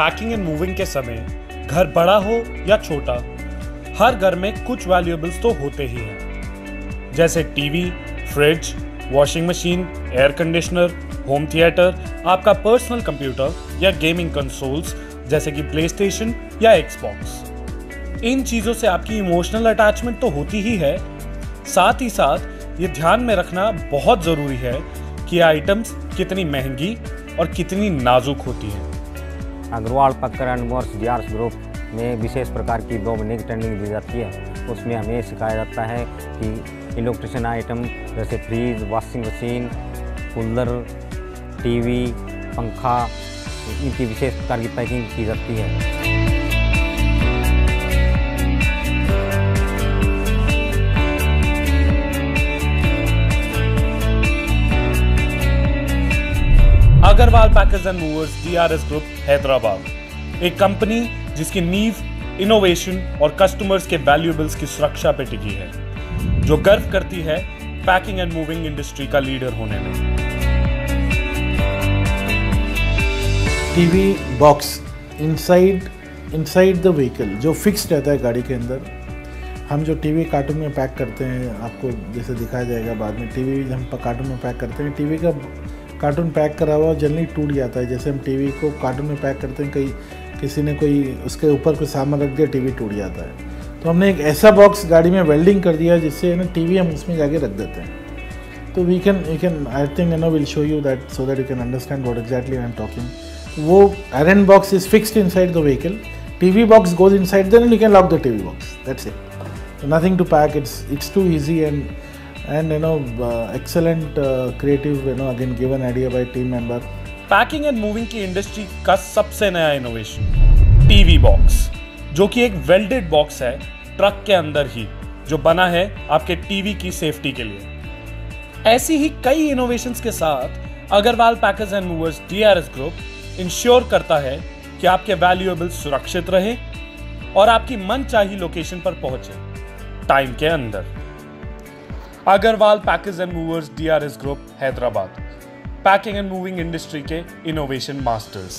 Packing and moving के समय घर बड़ा हो या छोटा, हर घर में कुछ वैल्यूएबल्स तो होते ही हैं, जैसे TV, fridge, washing machine, air conditioner, home theatre, आपका पर्सनल कंप्यूटर या गेमिंग कंसोल्स जैसे कि प्लेस्टेशन या एक्सबॉक्स। इन चीजों से आपकी इमोशनल अटैचमेंट तो होती ही है, साथ ही साथ ये ध्यान में रखना बहुत जरूरी है कि आइटम्स कितनी महंगी और कितनी नाजुक होती हैं। Agarwal packers and movers DRS group में विशेष प्रकार की 2 महीने की ट्रेनिंग दी जाती है। उसमें हमें सिखाया जाता है कि इलेक्ट्रिशियन आइटम जैसे fridge, washing machine, cooler, TV, पंखा, इनकी विशेष प्रकार की पैकिंग की जाती है। Agarwal packers and movers DRS group Hyderabad, एक कंपनी जिसकी नींव इनोवेशन और कस्टमर्स के वैल्यूएबल्स की सुरक्षा पे टिकी है, जो गर्व करती है पैकिंग एंड मूविंग इंडस्ट्री का लीडर होने में। TV box inside the vehicle जो फिक्स्ड रहता है गाड़ी के अंदर, हम जो टीवी कार्टून में पैक करते हैं, आपको जैसे दिखाया जाएगा बाद में, टीवी हम कार्टून में पैक करते हैं, टीवी का कार्टून पैक करा हुआ जनरली टूट जाता है। जैसे हम टीवी को कार्टून में पैक करते हैं, किसी ने कोई उसके ऊपर कोई सामान रख दिया, टीवी टूट जाता है। तो हमने एक ऐसा बॉक्स गाड़ी में वेल्डिंग कर दिया जिससे ना टीवी हम उसमें जाके रख देते हैं। तो we can I think will show you that so that you can understand what exactly I am talking. वो iron box is fixed inside the vehicle, TV box goes inside, then you can lock the TV box, that's it. Nothing to pack, it's too easy and excellent creative again given idea by team member। Packing and moving की industry का सबसे नया innovation TV box, जो कि एक welded box है truck के अंदर ही, जो बना है आपके टीवी की सेफ्टी के लिए। ऐसी ही कई इनोवेशंस के साथ Agarwal packers and movers DRS group ensure करता है कि आपके वैल्यूएबल्स सुरक्षित रहे और आपकी मनचाही लोकेशन पर पहुंचे टाइम के अंदर। Agarwal packers and movers DRS group Hyderabad, packing and moving industry के इनोवेशन मास्टर्स।